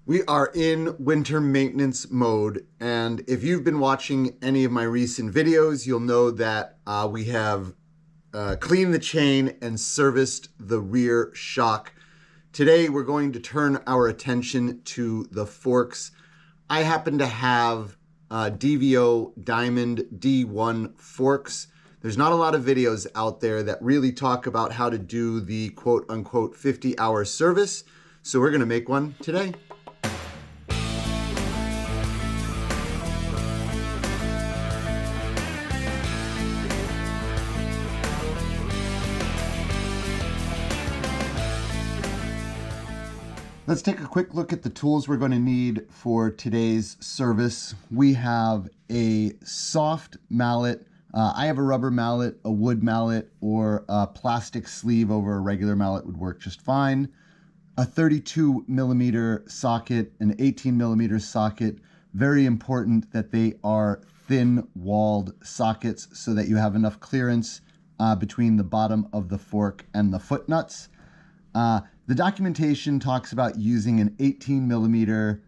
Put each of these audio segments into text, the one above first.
We are in winter maintenance mode, and if you've been watching any of my recent videos, you'll know that we have cleaned the chain and serviced the rear shock. Today we're going to turn our attention to the forks. I happen to have DVO Diamond D1 Forks. There's not a lot of videos out there that really talk about how to do the quote-unquote 50-hour service, so we're going to make one today. Let's take a quick look at the tools we're going to need for today's service. We have a soft mallet. I have a rubber mallet, a wood mallet, or a plastic sleeve over a regular mallet would work just fine. A 32 millimeter socket, an 18 millimeter socket. Very important that they are thin walled sockets so that you have enough clearance between the bottom of the fork and the foot nuts. The documentation talks about using an 18 millimeter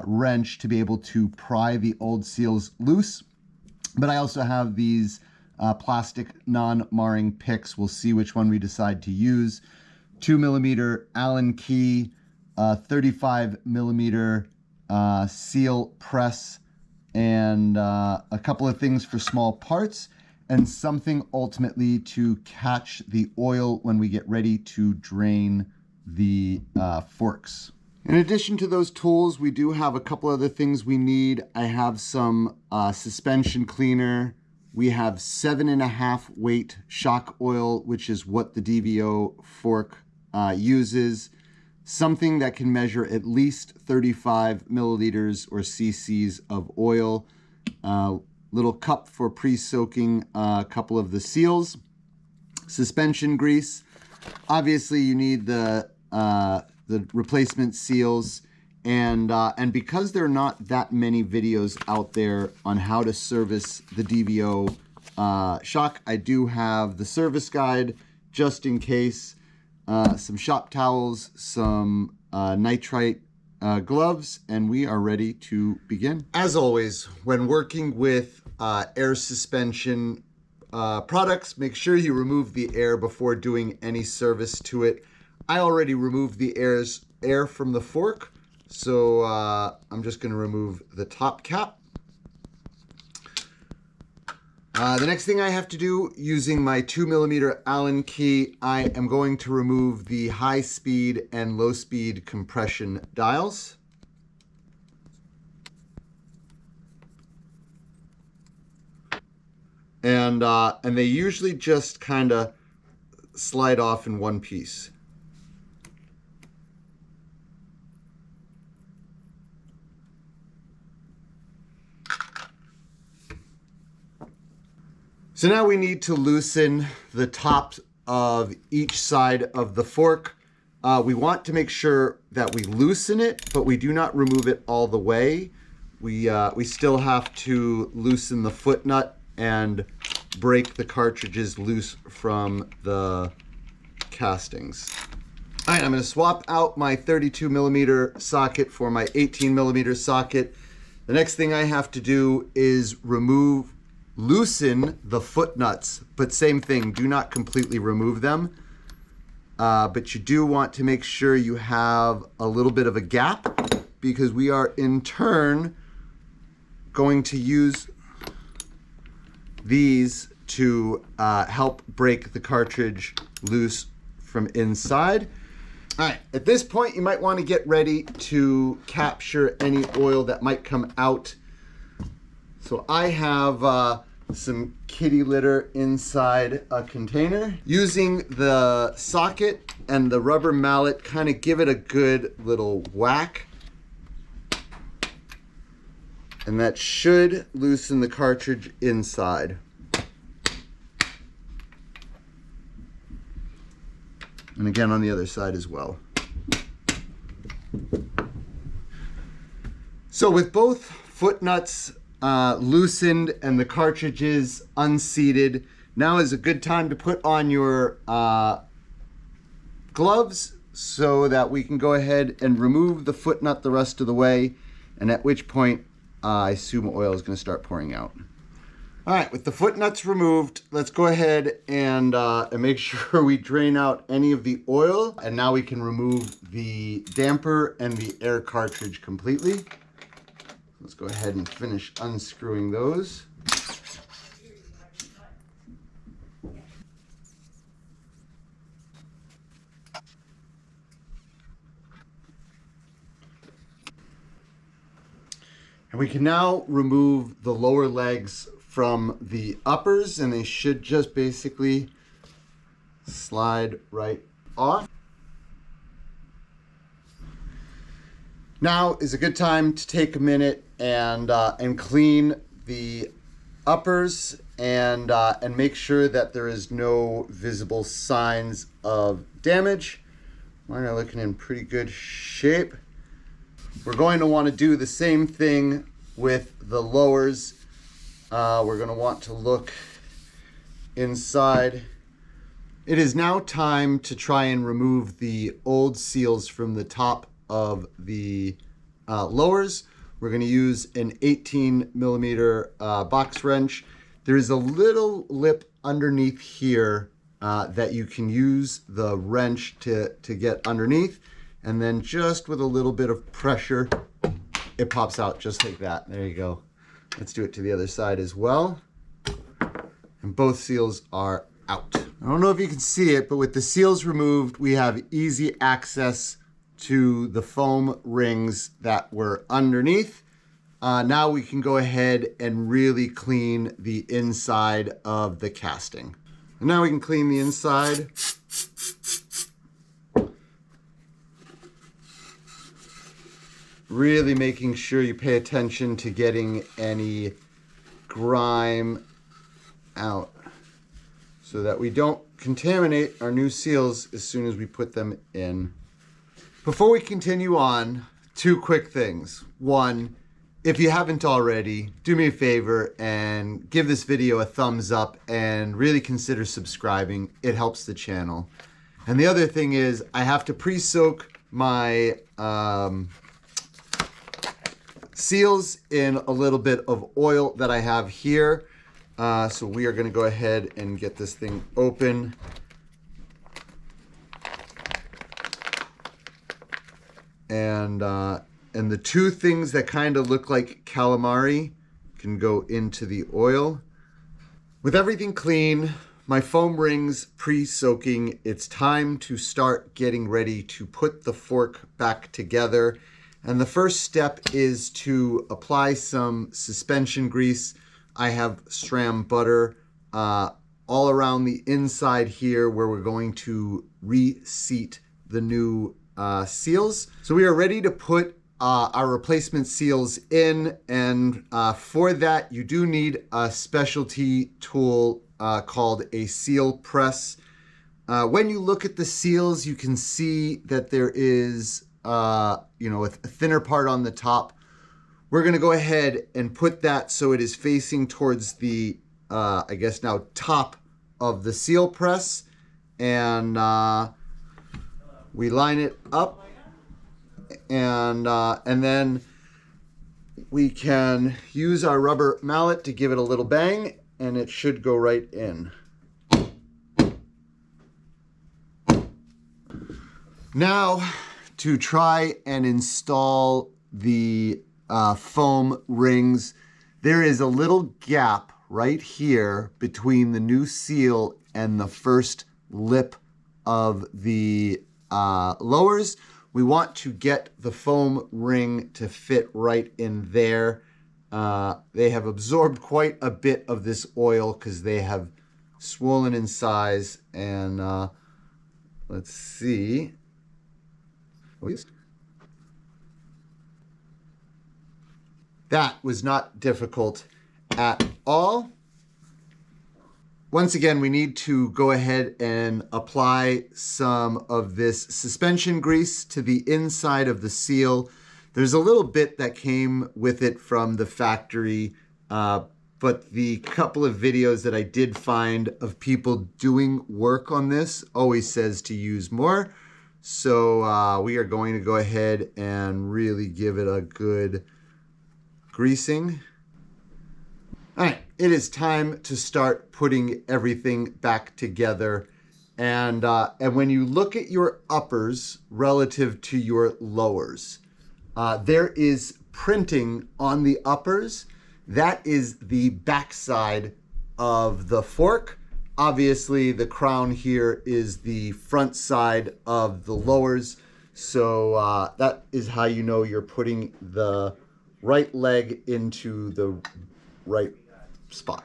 wrench to be able to pry the old seals loose. But I also have these plastic non-marring picks. We'll see which one we decide to use. 2 millimeter Allen key, 35 millimeter seal press, and a couple of things for small parts, and something ultimately to catch the oil when we get ready to drain the forks. In addition to those tools, we do have a couple other things we need. I have some suspension cleaner. We have 7.5 weight shock oil, which is what the DVO fork uses. Something that can measure at least 35 milliliters or cc's of oil. Little cup for pre-soaking a couple of the seals. Suspension grease. Obviously, you need the replacement seals, and because there are not that many videos out there on how to service the DVO shock, I do have the service guide just in case, some shop towels, some nitrite gloves, and we are ready to begin. As always, when working with air suspension products, make sure you remove the air before doing any service to it. I already removed the air from the fork, so I'm just going to remove the top cap. The next thing I have to do, using my 2 millimeter Allen key, I am going to remove the high speed and low speed compression dials. And they usually just kind of slide off in one piece. So now we need to loosen the tops of each side of the fork. We want to make sure that we loosen it, but we do not remove it all the way. We still have to loosen the foot nut and break the cartridges loose from the castings. All right, I'm going to swap out my 32 millimeter socket for my 18 millimeter socket. The next thing I have to do is loosen the foot nuts, but same thing, do not completely remove them. But you do want to make sure you have a little bit of a gap, because we are in turn going to use these to help break the cartridge loose from inside. All right, at this point, you might want to get ready to capture any oil that might come out. So I have some kitty litter inside a container. Using the socket and the rubber mallet, kind of give it a good little whack. And that should loosen the cartridge inside. And again on the other side as well. So with both foot nuts loosened and the cartridges unseated, now is a good time to put on your gloves so that we can go ahead and remove the foot nut the rest of the way, and at which point I assume oil is going to start pouring out. All right, with the foot nuts removed, let's go ahead and make sure we drain out any of the oil. And now we can remove the damper and the air cartridge completely. Let's go ahead and finish unscrewing those. And we can now remove the lower legs from the uppers, and they should just basically slide right off. Now is a good time to take a minute and clean the uppers and make sure that there is no visible signs of damage. Mine are looking in pretty good shape. We're going to want to do the same thing with the lowers. We're going to want to look inside. It is now time to try and remove the old seals from the top of the lowers. We're going to use an 18 millimeter box wrench. There is a little lip underneath here that you can use the wrench to get underneath. And then just with a little bit of pressure, it pops out just like that. There you go. Let's do it to the other side as well. And both seals are out. I don't know if you can see it, but with the seals removed, we have easy access to the foam rings that were underneath. Now we can go ahead and really clean the inside of the casting. And now we can clean the inside. Really making sure you pay attention to getting any grime out so that we don't contaminate our new seals as soon as we put them in. Before we continue on, two quick things. One, if you haven't already, do me a favor and give this video a thumbs up and really consider subscribing. It helps the channel. And the other thing is I have to pre-soak my seals in a little bit of oil that I have here. So we are going to go ahead and get this thing open. And the two things that kind of look like calamari can go into the oil. With everything clean, my foam rings pre-soaking, it's time to start getting ready to put the fork back together. And the first step is to apply some suspension grease. I have SRAM butter all around the inside here where we're going to reseat the new seals. So we are ready to put our replacement seals in, and for that you do need a specialty tool called a seal press. When you look at the seals, you can see that there is a thinner part on the top. We're going to go ahead and put that so it is facing towards the I guess now top of the seal press, and we line it up, and then we can use our rubber mallet to give it a little bang, and it should go right in. Now to try and install the foam rings, there is a little gap right here between the new seal and the first lip of the lowers. We want to get the foam ring to fit right in there. They have absorbed quite a bit of this oil because they have swollen in size, and let's see. That was not difficult at all. Once again, we need to go ahead and apply some of this suspension grease to the inside of the seal. There's a little bit that came with it from the factory, but the couple of videos that I did find of people doing work on this always says to use more. So we are going to go ahead and really give it a good greasing. All right, it is time to start putting everything back together. And when you look at your uppers relative to your lowers, there is printing on the uppers. That is the backside of the fork. Obviously, the crown here is the front side of the lowers. So that is how you know you're putting the right leg into the right spot.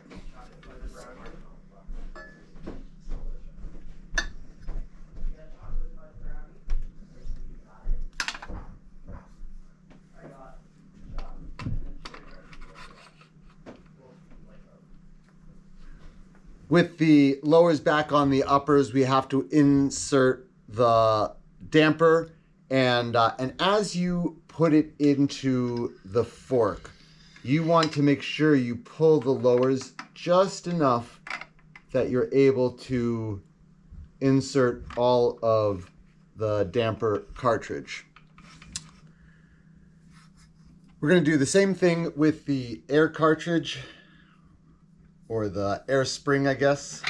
With the lowers back on the uppers, we have to insert the damper, and as you put it into the fork, you want to make sure you pull the lowers just enough that you're able to insert all of the damper cartridge. We're going to do the same thing with the air cartridge, or the air spring, I guess.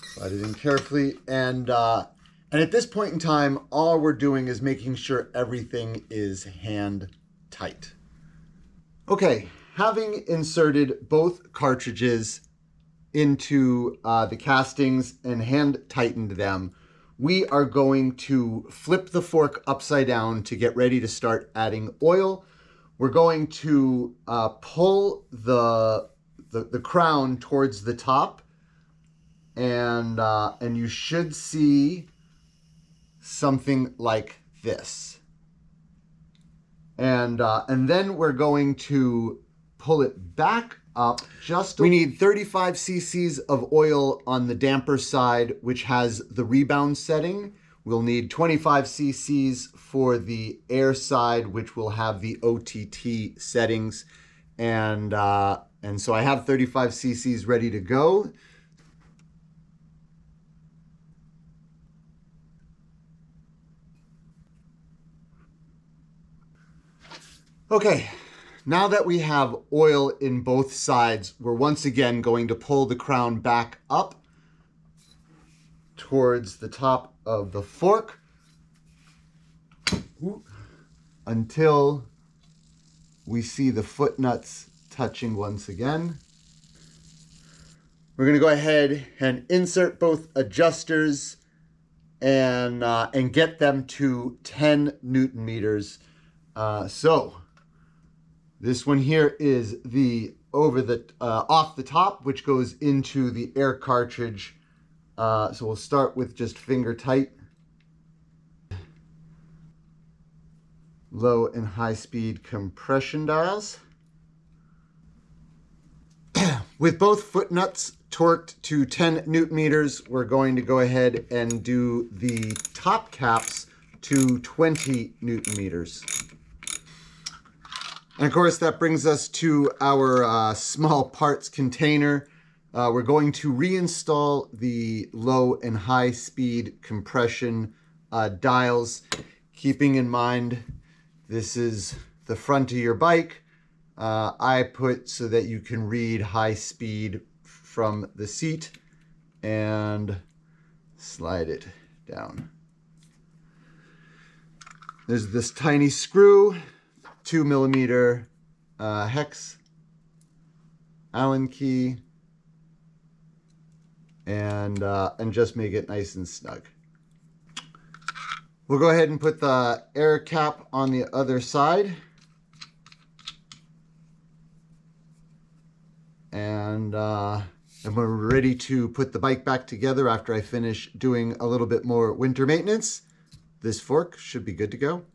Slide it in carefully, and at this point in time, all we're doing is making sure everything is hand tight. Okay, having inserted both cartridges into the castings and hand tightened them, we are going to flip the fork upside down to get ready to start adding oil. We're going to pull the crown towards the top, and you should see something like this. And then we're going to pull it back up. We need 35 cc's of oil on the damper side, which has the rebound setting. We'll need 25 cc's for the air side, which will have the OTT settings. And so I have 35 cc's ready to go. Okay, now that we have oil in both sides, we're once again going to pull the crown back up towards the top of the fork until we see the foot nuts touching once again. We're going to go ahead and insert both adjusters and get them to 10 Newton meters. So this one here is the off the top, which goes into the air cartridge. So we'll start with just finger tight. Low and high speed compression dials. With both foot nuts torqued to 10 Newton meters, we're going to go ahead and do the top caps to 20 Newton meters. And of course, that brings us to our small parts container. We're going to reinstall the low and high speed compression dials, keeping in mind this is the front of your bike. I put so that you can read high speed from the seat, and slide it down. There's this tiny screw, 2mm hex Allen key, and just make it nice and snug. We'll go ahead and put the air cap on the other side, and we're ready to put the bike back together after I finish doing a little bit more winter maintenance. This fork should be good to go.